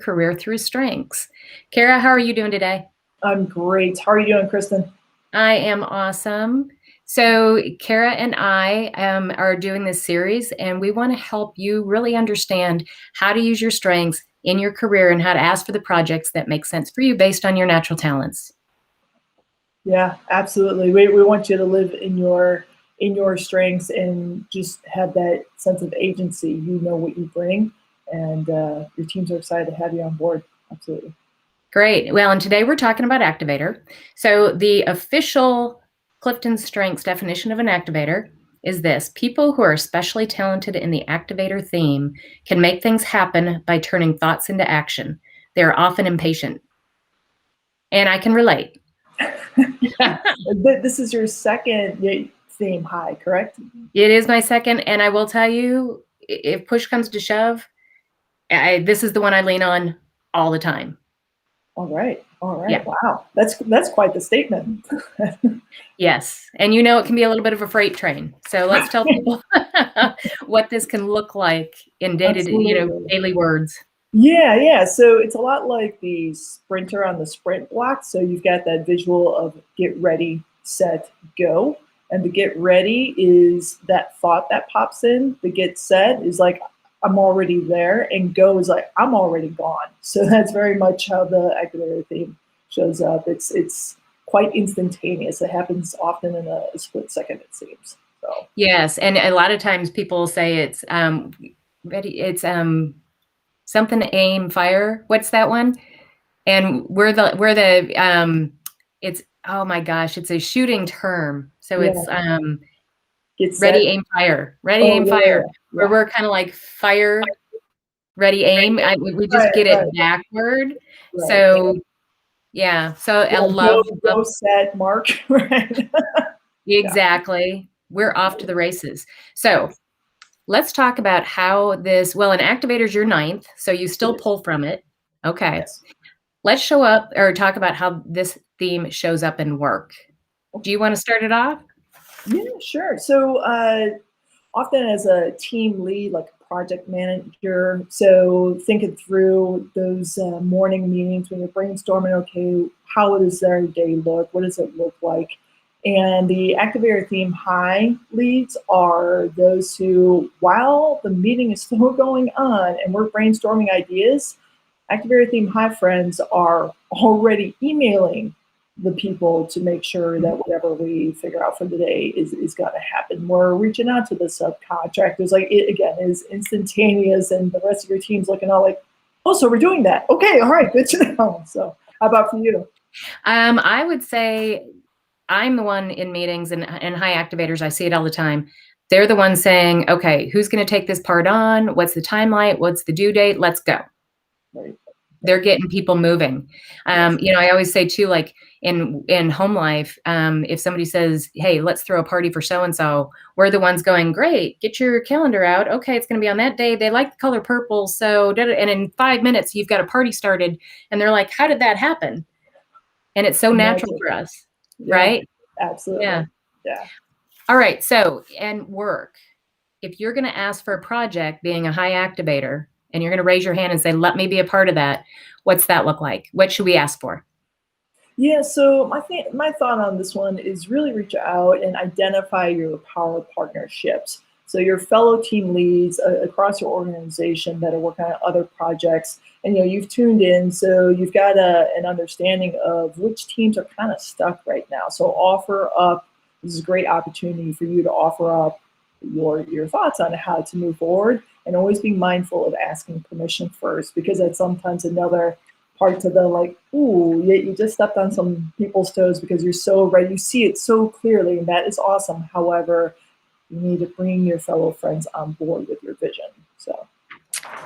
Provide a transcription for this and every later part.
career through strengths. Cara, how are you doing today? I'm great. How are you doing, Kristin? I am awesome. So Cara and I are doing this series, and we want to help you really understand how to use your strengths in your career and how to ask for the projects that make sense for you based on your natural talents. Yeah, absolutely. We want you to live in your strengths and just have that sense of agency. You know what you bring, and your teams are excited to have you on board. Absolutely. Great. Well, and today we're talking about activator. So the official CliftonStrengths definition of an activator is this: people who are especially talented in the activator theme can make things happen by turning thoughts into action. They are often impatient. And I can relate. This is your second theme high, correct? It is my second, and I will tell you, if push comes to shove, this is the one I lean on all the time. All right. Yeah. Wow, that's quite the statement. Yes, and it can be a little bit of a freight train. So let's tell people what this can look like in daily words. Yeah. So it's a lot like the sprinter on the sprint block. So you've got that visual of get ready, set, go. And the get ready is that thought that pops in. The get set is like, I'm already there. And go is like, I'm already gone. So that's very much how the activator theme shows up. It's quite instantaneous. It happens often in a split second, it seems. So yes, and a lot of times people say it's ready. It's something aim fire. What's that one? And it's, oh my gosh, it's a shooting term. So yeah. It's ready, aim, fire. Ready, aim, fire. Where we're kind of like fire, ready, aim. We just get it backward. Right. So yeah. So I love go set mark. Right. Exactly. We're off to the races. So let's talk about how this, well, an activator is your ninth, so you still pull from it. Okay. Yes. Let's talk about how this theme shows up in work. Do you want to start it off? Yeah, sure. So often as a team lead, like a project manager, so thinking through those morning meetings when you're brainstorming, okay, how does their day look? What does it look like? And the activator theme high leads are those who, while the meeting is still going on and we're brainstorming ideas, activator theme high friends are already emailing the people to make sure that whatever we figure out for the day is going to happen. We're reaching out to the subcontractors. Like, it again is instantaneous, and the rest of your team's looking all like, oh, so we're doing that. Okay, all right, good to know. So how about for you? I would say I'm the one in meetings and high activators. I see it all the time. They're the ones saying, okay, who's going to take this part on? What's the timeline? What's the due date? Let's go. Right. They're getting people moving. I always say too, like in home life, if somebody says, hey, let's throw a party for so-and-so, we're the ones going, great, get your calendar out. Okay, it's going to be on that day. They like the color purple. So, and in 5 minutes, you've got a party started. And they're like, how did that happen? And it's so natural for us, right? Absolutely. Yeah. All right. So, and work, if you're going to ask for a project being a high activator, and you're going to raise your hand and say, let me be a part of that, what's that look like? What should we ask for? Yeah, so my thought on this one is really reach out and identify your power partnerships. So your fellow team leads across your organization that are working on other projects, and you've tuned in, so you've got an understanding of which teams are kind of stuck right now. So offer up. This is a great opportunity for you to offer up your thoughts on how to move forward, and always be mindful of asking permission first, because that's sometimes another part to the like, ooh, you just stepped on some people's toes because you're so ready. You see it so clearly, and that is awesome. However, you need to bring your fellow friends on board with your vision. So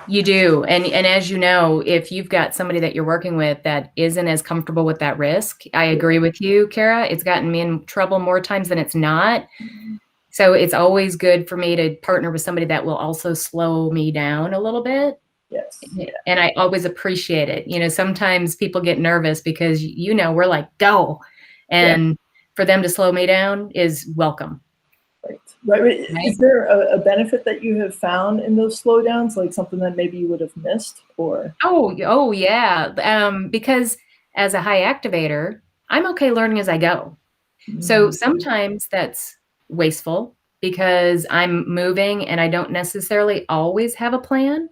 you do. And as you know, if you've got somebody that you're working with that isn't as comfortable with that risk, I agree with you, Cara. It's gotten me in trouble more times than it's not. Mm-hmm. So it's always good for me to partner with somebody that will also slow me down a little bit. Yes. Yeah. And I always appreciate it. Sometimes people get nervous because, we're like, go. And for them to slow me down is welcome. Right. Right. right? Is there a benefit that you have found in those slowdowns, like something that maybe you would have missed, or? Oh yeah. Because as a high activator, I'm okay learning as I go. So Mhm. sometimes that's wasteful because I'm moving and I don't necessarily always have a plan.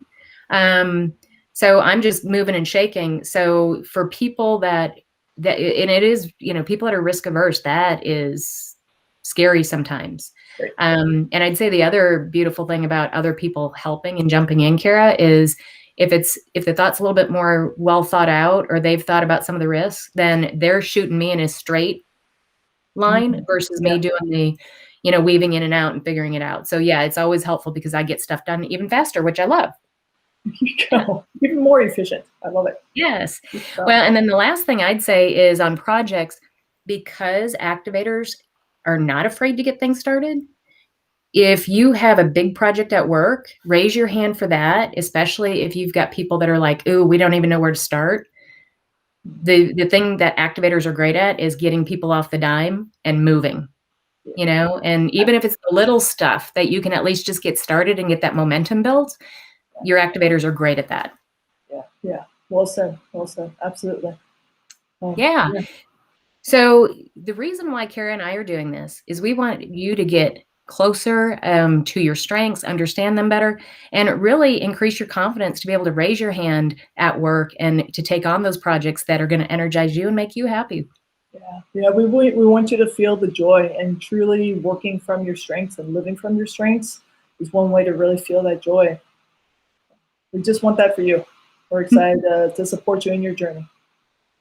Um, so I'm just moving and shaking. So for people and it is, people that are risk averse, that is scary sometimes. Right. And I'd say the other beautiful thing about other people helping and jumping in, Cara, is if the thought's a little bit more well thought out or they've thought about some of the risks, then they're shooting me in a straight line Mhm. versus Yeah. me doing the, weaving in and out and figuring it out. So yeah, it's always helpful because I get stuff done even faster, which I love. You Yeah. go. Even more efficient. I love it. Yes. Good stuff. Well, and then the last thing I'd say is on projects, because activators are not afraid to get things started. If you have a big project at work, raise your hand for that, especially if you've got people that are like, "Ooh, we don't even know where to start." The thing that activators are great at is getting people off the dime and moving. And even if it's the little stuff that you can at least just get started and get that momentum built, your activators are great at that. Yeah. Yeah. Well said. Well said. Absolutely. Yeah. Yeah. So the reason why Cara and I are doing this is we want you to get closer to your strengths, understand them better, and really increase your confidence to be able to raise your hand at work and to take on those projects that are going to energize you and make you happy. Yeah. Yeah. We want you to feel the joy, and truly working from your strengths and living from your strengths is one way to really feel that joy. We just want that for you. We're excited to support you in your journey.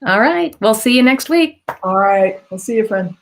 All right. We'll see you next week. All right. We'll see you, friend.